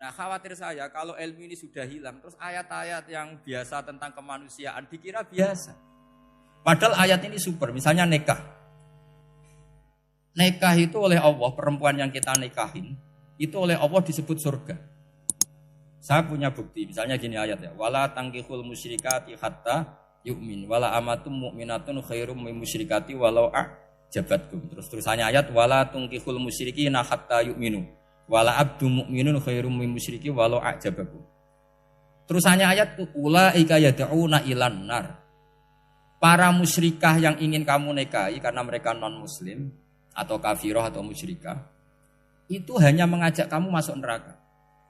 Nah khawatir saya kalau ilmu ini sudah hilang, terus ayat-ayat yang biasa tentang kemanusiaan dikira biasa. Padahal ayat ini super, misalnya nikah. Nikah itu oleh Allah, perempuan yang kita nikahin, itu oleh Allah disebut surga. Saya punya bukti, misalnya gini ayat ya. Wala tangkihul musyrikati hatta yu'min, wala amatum mu'minatun khairum min musyrikati walau a'jabatkum. Terus terusannya ayat, wala tangkihul musyrikina hatta yu'minu. Wala abdu mu'minun khairum min musyriki walau a'jabakum. Terusannya ayat itu ulaika yad'una ilan nar. Para musyrikah yang ingin kamu nikahi karena mereka non muslim atau kafirah atau musyrikah itu hanya mengajak kamu masuk neraka.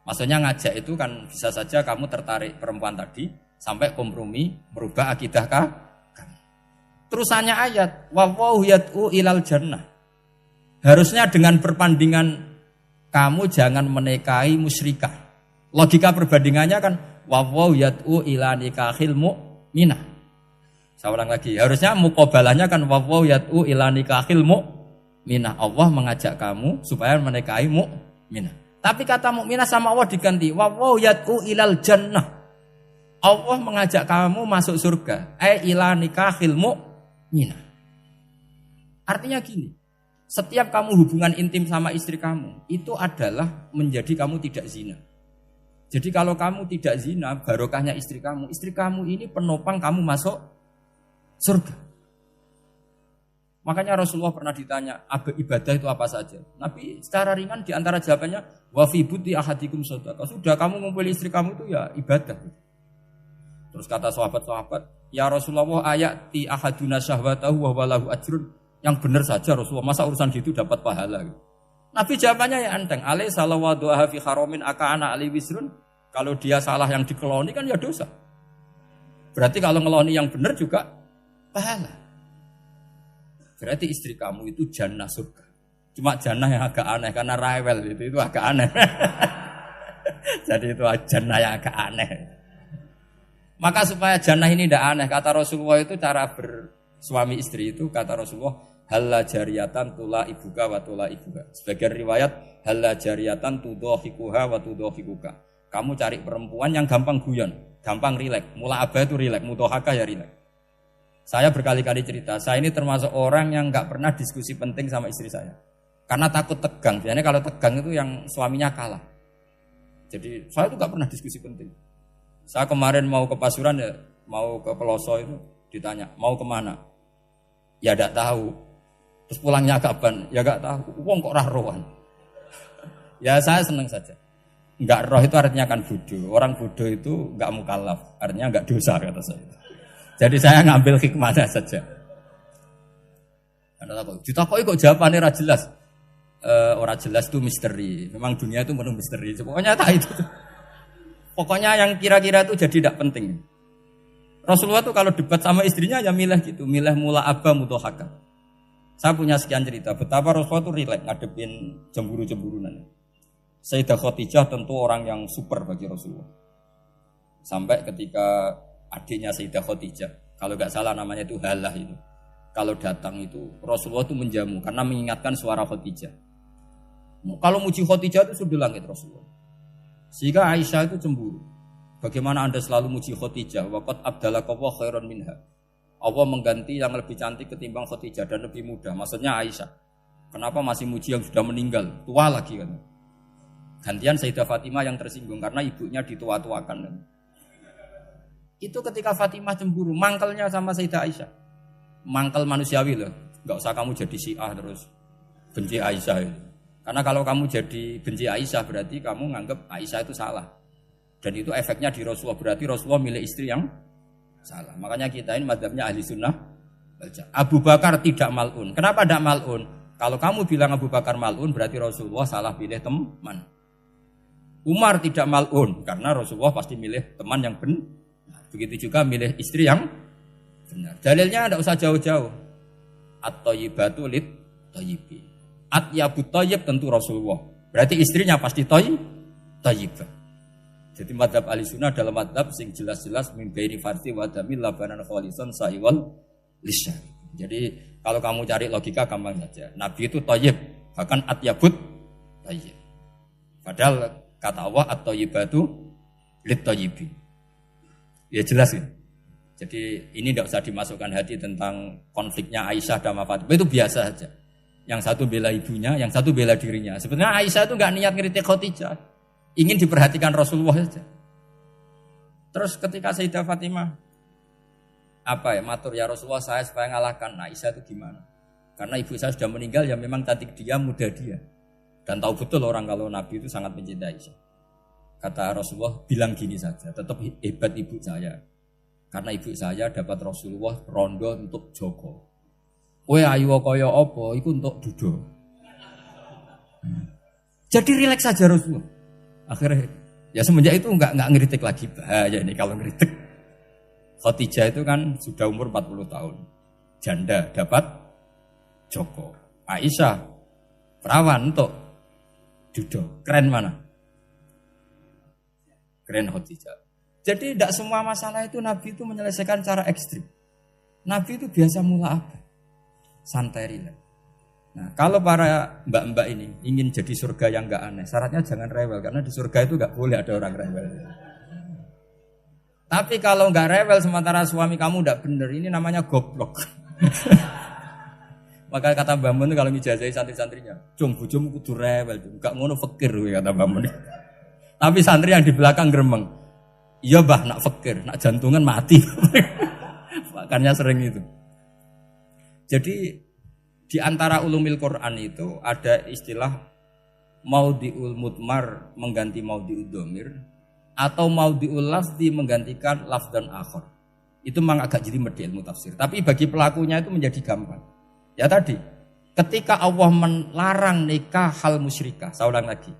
Maksudnya ngajak itu kan bisa saja kamu tertarik perempuan tadi sampai kompromi merubah akidah kamu. Terusannya ayat wa yad'u ilal jannah. Harusnya dengan perbandingan kamu jangan menikahi musyrikah. Logika perbandingannya kan wawaw yad'u ila nikahil mu'minah. Saya ulang lagi. Harusnya muqabalahnya kan wawaw yad'u ila nikahil mu'minah. Allah mengajak kamu supaya menikahi mu'minah. Tapi kata mu'minah sama Allah diganti wawaw yad'u ilal jannah. Allah mengajak kamu masuk surga. Ila nikahil mu'minah. Artinya gini. Setiap kamu hubungan intim sama istri kamu, itu adalah menjadi kamu tidak zina. Jadi kalau kamu tidak zina, barokahnya istri kamu ini penopang kamu masuk surga. Makanya Rasulullah pernah ditanya, ibadah itu apa saja? Nabi secara ringan diantara jawabannya, wa fi buti ahadikum shadaqah. Sudah kamu ngumpul istri kamu itu ya ibadah. Terus kata sahabat-sahabat, ya Rasulullah ayati ahaduna syahwatahu wa walahu ajrun. Yang benar saja Rasulullah, masa urusan gitu dapat pahala. Nabi jawabannya ya enteng. Alai salawaduha fi haramin aka'ana ali wisrun. Kalau dia salah yang dikeloni kan ya dosa. Berarti kalau ngeloni yang benar juga pahala. Berarti istri kamu itu jannah surga. Cuma jannah yang agak aneh karena rewel itu agak aneh. Jadi itu jannah yang agak aneh. Maka supaya jannah ini tidak aneh, kata Rasulullah itu cara bersuami istri itu kata Rasulullah halla jariyatan tula ibuka wa tula ibuka. Sebagian riwayat halla jariyatan tudhahikuha wa tudhahikuka. Kamu cari perempuan yang gampang guyon, gampang rileks. Mula abah itu rileks, mudhahaka ya rileks. Saya berkali-kali cerita, saya ini termasuk orang yang enggak pernah diskusi penting sama istri saya. Karena takut tegang. Biasanya kalau tegang itu yang suaminya kalah. Jadi saya itu enggak pernah diskusi penting. Saya kemarin mau ke Pasuruan ya, mau ke Peloso itu ditanya, mau kemana? Ya enggak tahu. Terus pulangnya kapan? Ya enggak tahu. Wong kok rohan. Ya saya senang saja. Enggak roh itu artinya kan bodoh. Orang bodoh itu enggak mukallaf, artinya enggak dosa kata saya. Jadi saya ngambil hikmahnya saja. Karena apa? Ditakoki kok jawabannya ora jelas. Ora jelas itu misteri. Memang dunia itu penuh misteri. Pokoknya tak itu. Pokoknya yang kira-kira itu jadi tidak penting. Rasulullah tuh kalau debat sama istrinya ya milih gitu, milih mula abba mudhahaka. Saya punya sekian cerita betapa Rasulullah tuh rileks ngadepin cemburu-cemburunan. Sayyidah Khadijah tentu orang yang super bagi Rasulullah. Sampai ketika adiknya Sayyidah Khadijah, kalau enggak salah namanya itu Halah itu. Kalau datang itu Rasulullah tuh menjamu karena mengingatkan suara Khadijah. Kalau muji Khadijah itu sudah langit Rasulullah. Sehingga Aisyah itu cemburu. Bagaimana Anda selalu muji Khadijah? Waqad abdalakallahu khairan minha. Allah mengganti yang lebih cantik ketimbang Khadijah dan lebih muda. Maksudnya Aisyah. Kenapa masih muji yang sudah meninggal? Tua lagi kan. Gantian Sayyidah Fatimah yang tersinggung karena ibunya ditua-tuakan kan. Itu ketika Fatimah cemburu, mangkelnya sama Sayyidah Aisyah. Mangkel manusiawi loh. Enggak usah kamu jadi Syiah terus benci Aisyah itu. Karena kalau kamu jadi benci Aisyah berarti kamu nganggap Aisyah itu salah. Dan itu efeknya di Rasulullah. Berarti Rasulullah milih istri yang salah. Makanya kita ini madzhabnya ahli sunnah. Abu Bakar tidak mal'un. Kenapa tidak mal'un? Kalau kamu bilang Abu Bakar mal'un berarti Rasulullah salah pilih teman. Umar tidak mal'un. Karena Rasulullah pasti milih teman yang benar. Begitu juga milih istri yang benar. Dalilnya tidak usah jauh-jauh. At-thayyibatu lit-thayyibi. At-yabut thayyib tentu Rasulullah. Berarti istrinya pasti thayyibah. Jadi madzhab Ahlussunnah dalam madzhab sing jelas-jelas min baini farsi wa damil labanan khalisan sa'iwal lisyah. Jadi kalau kamu cari logika gampang saja. Nabi itu thayyib, bahkan atyabut thayyib. Padahal Kata Allah at-thayyibatu lit-thayyibi. Ya jelas ya. Jadi ini tidak usah dimasukkan hati tentang konfliknya Aisyah dan Fatimah. Itu biasa saja. Yang satu bela ibunya, yang satu bela dirinya. Sebenarnya Aisyah itu enggak niat ngeritik Khadijah. Ingin diperhatikan Rasulullah saja. Terus ketika Sayyidah Fatimah matur ya Rasulullah saya supaya ngalahkan Aisyah itu gimana? Karena ibu saya sudah meninggal ya memang cantik dia, muda dia. Dan tahu betul orang kalau Nabi itu sangat mencintai Aisyah. Kata Rasulullah bilang gini saja, tetap hebat ibu saya. Karena ibu saya dapat Rasulullah rondo untuk Joko. Kowe ayu kaya apa iku untuk dudo. Jadi rileks saja Rasulullah. Akhirnya ya semenjak itu enggak ngeritik lagi. Bahaya ini kalau ngeritik. Khadijah itu kan sudah umur 40 tahun. Janda dapat Joko. Aisyah perawan untuk dudo. Keren mana? Keren Khadijah. Jadi tidak semua masalah itu Nabi itu menyelesaikan cara ekstrim. Nabi itu biasa mula apa? Santai rileks. Nah, kalau para mbak-mbak ini ingin jadi surga yang enggak aneh, syaratnya jangan rewel karena di surga itu enggak boleh ada orang rewel. Tapi kalau enggak rewel sementara suami kamu enggak benar, ini namanya goblok. Maka kata Mbak Mun kalau ngijazahi santri-santrinya, "Cung bojomu kudu rewel, enggak ngono fakir," kata Mbak Mun. Tapi santri yang di belakang gremeng, "Iya, Mbah, nak fakir, nak jantungan mati." Makanya sering itu. Jadi di antara ulumil Quran itu ada istilah maudhi'ul mudmar mengganti maudhi'ud dhamir atau maudhi'ul lafzi menggantikan lafz dan akhar. Itu memang agak jadi ilmu tafsir. Tapi bagi pelakunya itu menjadi gampang. Ya tadi, ketika Allah melarang nikah hal musyrikah, saya ulang lagi.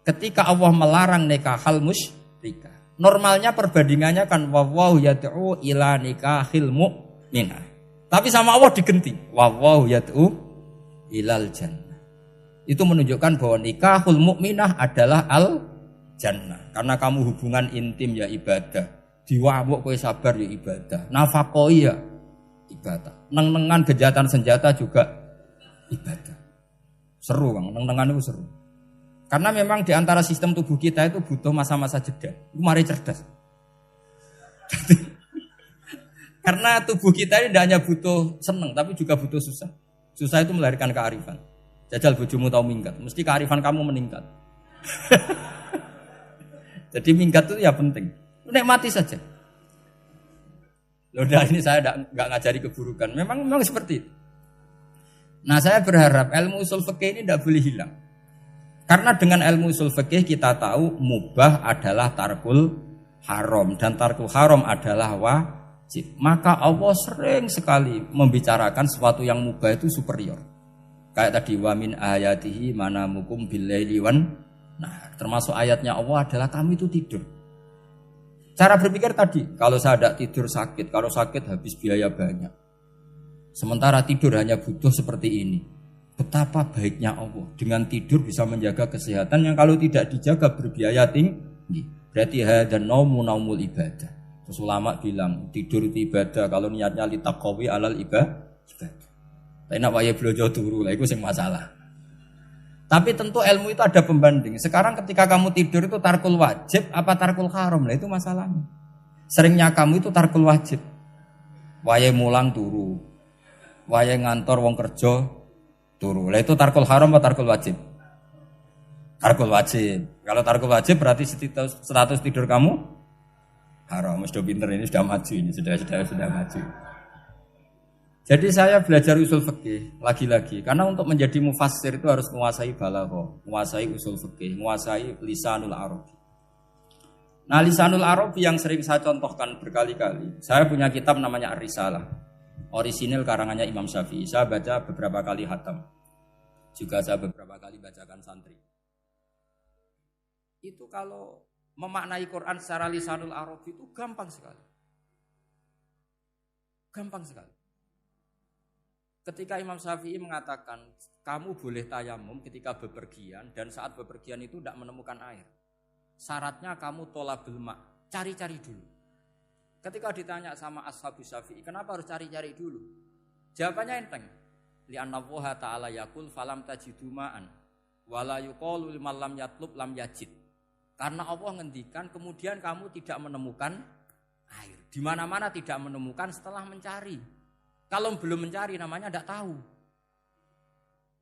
Ketika Allah melarang nikah hal musyrikah, normalnya perbandingannya kan wallahu yad'u ila nikahil mu'minah. Tapi sama Allah digenti. Wallahu yad'u ilal jannah. Itu menunjukkan bahwa nikahul mukminah adalah al jannah. Karena kamu hubungan intim ya ibadah. Diwamuk kowe sabar ya ibadah. Nafakoi ya ibadah. Neng-nengan kejahatan senjata juga ibadah. Seru Kang, neng-nengan itu seru. Karena memang di antara sistem tubuh kita itu butuh masa-masa jeda. Mari cerdas. Karena tubuh kita ini tidak hanya butuh seneng, tapi juga butuh susah. Susah itu melahirkan kearifan. Jajal bojomu tahu minggat, mesti kearifan kamu meningkat. Jadi minggat itu ya penting. Nikmati saja. Udah ini saya nggak ngajari keburukan. Memang seperti itu. Nah saya berharap ilmu usul fikih ini tidak boleh hilang. Karena dengan ilmu usul fikih kita tahu mubah adalah tarkul haram dan tarkul haram adalah wajib. Maka Allah sering sekali membicarakan sesuatu yang mubah itu superior. Kayak tadi wa min ayatihi manamukum billaili wan. Nah, termasuk ayatnya Allah adalah kami itu tidur. Cara berpikir tadi, kalau saya tidak tidur sakit, kalau sakit habis biaya banyak. Sementara tidur hanya butuh seperti ini. Betapa baiknya Allah dengan tidur bisa menjaga kesehatan yang kalau tidak dijaga berbiaya tinggi. Berarti hadan naumul ibadah. Terus ulama bilang tidur itu ibadah kalau niatnya litaqawi alal ibadah. Tapi nak wae blojo turu lah itu sing masalah. Tapi tentu ilmu itu ada pembanding. Sekarang ketika kamu tidur itu tarkul wajib apa tarkul haram lah itu masalahnya. Seringnya kamu itu tarkul wajib. Wae mulang turu. Wae ngantor wong kerja turu. Lah itu tarkul haram apa tarkul wajib? Tarkul wajib. Kalau tarkul wajib berarti status tidur kamu haram. Sudah pinter ini sudah maju ini sudah maju. Jadi saya belajar usul fikih lagi-lagi karena untuk menjadi mufassir itu harus menguasai balaghah, menguasai usul fikih, menguasai lisanul arabi. Nah, lisanul arabi yang sering saya contohkan berkali-kali. Saya punya kitab namanya Ar-Risalah. Orisinil karangannya Imam Syafi'i. Saya baca beberapa kali khatam. Juga saya beberapa kali bacakan santri. Itu kalau memaknai Quran secara lisanul arabi itu gampang sekali. Gampang sekali. Ketika Imam Syafi'i mengatakan kamu boleh tayamum ketika bepergian dan saat bepergian itu tidak menemukan air. Syaratnya kamu tolabul ma, cari-cari dulu. Ketika ditanya sama ashabus Syafi'i, kenapa harus cari-cari dulu? Jawabannya enteng. Li'anna Allah ta'ala yaqul falam tajidu ma'an wala yuqalu liman lam yatlub lam yajid. Karena Allah ngendikan kemudian kamu tidak menemukan air. Di mana-mana tidak menemukan setelah mencari. Kalau belum mencari namanya tidak tahu.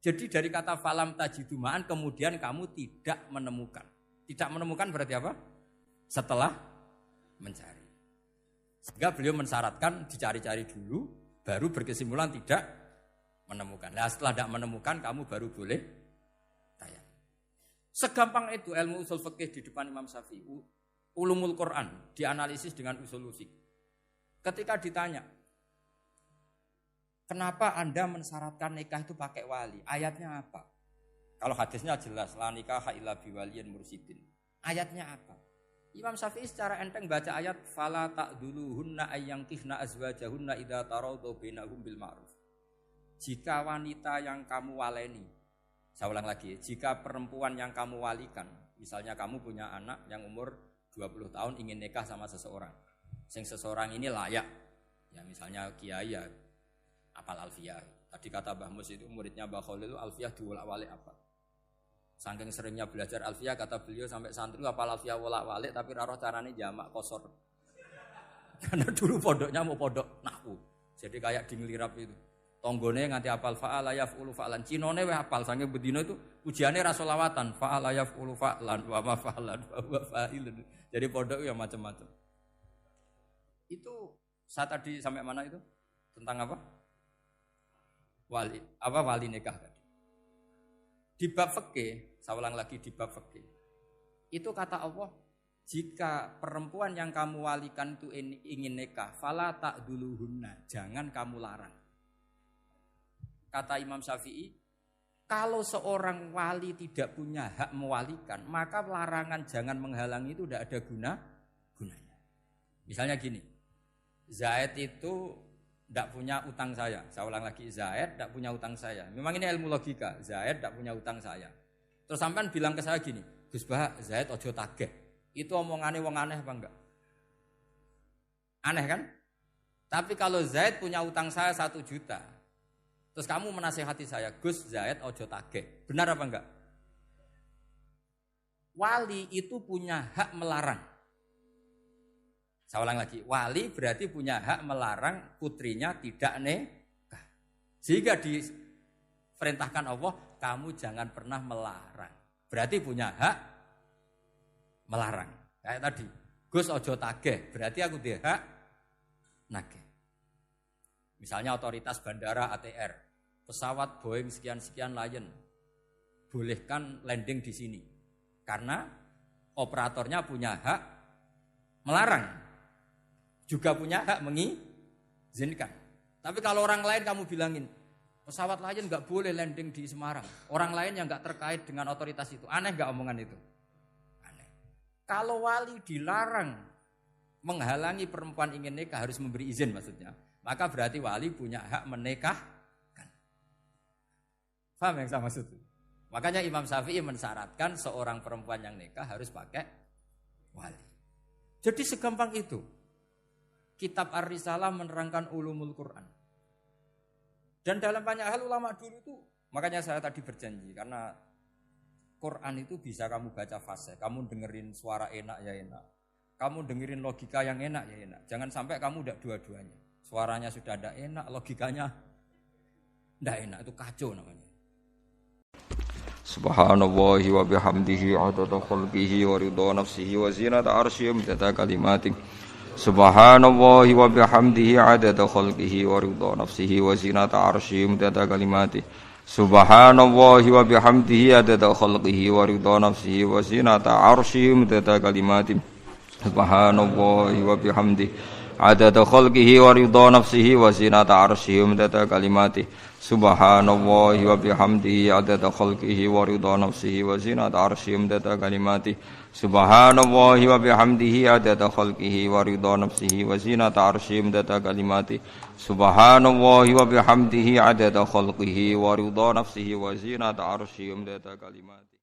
Jadi dari kata falam tajidumaan kemudian kamu tidak menemukan. Tidak menemukan berarti apa? Setelah mencari. Sehingga beliau mensyaratkan dicari-cari dulu, baru berkesimpulan tidak menemukan. Nah setelah tidak menemukan kamu baru boleh tayang. Segampang itu ilmu usul fikih di depan Imam Syafi'i. Ulumul Quran dianalisis dengan usul fikih. Ketika ditanya, kenapa Anda mensyaratkan nikah itu pakai wali? Ayatnya apa? Kalau hadisnya jelas, la nikaha illa biwaliyin mursyidin. Ayatnya apa? Imam Syafi'i secara enteng baca ayat fala ta'duluhunna ayyankihna azwajahunna idza tarawdu bainahum bil ma'ruf. Jika wanita yang kamu waleni, saya ulang lagi, jika perempuan yang kamu walikan, misalnya kamu punya anak yang umur 20 tahun ingin nikah sama seseorang. Seseorang ini layak. Ya misalnya kiai ya apal Alfiyah. Tadi kata Mbah Mus itu muridnya Mbah Khalil Alfiyah diwolak-walik apa? Saking seringnya belajar Alfiyah kata beliau sampai santri apal Alfiyah wolak-walik tapi ora roh carane jamak kosor. Karena dulu pondoknya mau pondok nahwu. Jadi kayak di ngelirap itu. Tonggone nganti apal fa'ala yaf'ulu fa'lan. Cinone wis apal saking bedino itu ujiane ra selawatan fa'ala yaf'ulu fa'lan wa ma fa'lan wa huwa fa'ilun. Jadi pondok ya macam-macam. Itu saya tadi sampai mana itu? Tentang apa? Wali nikah tadi. Di bab fikih, saya ulang lagi di bab fikih. Itu kata Allah, jika perempuan yang kamu walikan itu ingin nikah, fala ta'duluhunna, jangan kamu larang. Kata Imam Syafi'i, kalau seorang wali tidak punya hak mewalikan, maka larangan jangan menghalangi itu tidak ada gunanya. Misalnya gini, Zaid itu tidak punya utang saya ulang lagi, Zaid tidak punya utang saya. Memang ini ilmu logika, Zaid tidak punya utang saya. Terus sampean bilang ke saya gini, Gus Bah, Zaid ojo tagih. Itu omongannya wong aneh apa enggak? Aneh kan? Tapi kalau Zaid punya utang saya 1 juta, terus kamu menasihati saya, Gus Zaid ojo tagih. Benar apa enggak? Wali itu punya hak melarang. Saya ulang lagi, wali berarti punya hak melarang putrinya tidak nikah. Sehingga diperintahkan Allah, kamu jangan pernah melarang. Berarti punya hak melarang. Kayak tadi, Gus ojo tagih, berarti aku dia hak nagih. Misalnya otoritas bandara ATR, pesawat Boeing sekian-sekian Lion, bolehkan landing di sini. Karena operatornya punya hak melarang. Juga punya hak mengizinkan. Tapi kalau orang lain kamu bilangin, pesawat Lion enggak boleh landing di Semarang. Orang lain yang enggak terkait dengan otoritas itu. Aneh enggak omongan itu? Aneh. Kalau wali dilarang menghalangi perempuan ingin nikah harus memberi izin maksudnya. Maka berarti wali punya hak menikahkan. Paham yang saya maksud? Makanya Imam Syafi'i mensyaratkan seorang perempuan yang nikah harus pakai wali. Jadi segampang itu. Kitab Ar-Risalah menerangkan ulumul Quran. Dan dalam banyak hal ulama dulu itu, makanya saya tadi berjanji, karena Quran itu bisa kamu baca fase, kamu dengerin suara enak ya enak, kamu dengerin logika yang enak ya enak. Jangan sampai kamu tidak dua-duanya. Suaranya sudah tidak enak, logikanya tidak enak, itu kacau namanya. Subhanallahi wa bihamdihi adada khalqihi wa ridha nafsihi wa zinata arsyihi midada kalimatihi. Subhanallahi wa bihamdihi adada khalqihi wa ridha nafsihi wa zinata arsyihi midada kalimatihi. Subhanallahi wa bihamdihi adada khalqihi wa ridha nafsihi wa zinata arsyihi midada kalimatihi. Subhanallahi wa bihamdihi adada khalqihi wa ridha nafsihi wa zinata arsyihi midada kalimatihi. Subhanallahi wa bihamdihi adada khalqihi wa ridha nafsihi wa zinata arsyihi midada kalimatihi. Subhanallahi wa bihamdihi adada khalqihi wa ridha nafsihi wa zinata arsyihi midada kalimatihi. Subhanallahi wa bihamdihi adada khalqihi wa ridha nafsihi wa zinata arsyihi midada kalimatihi.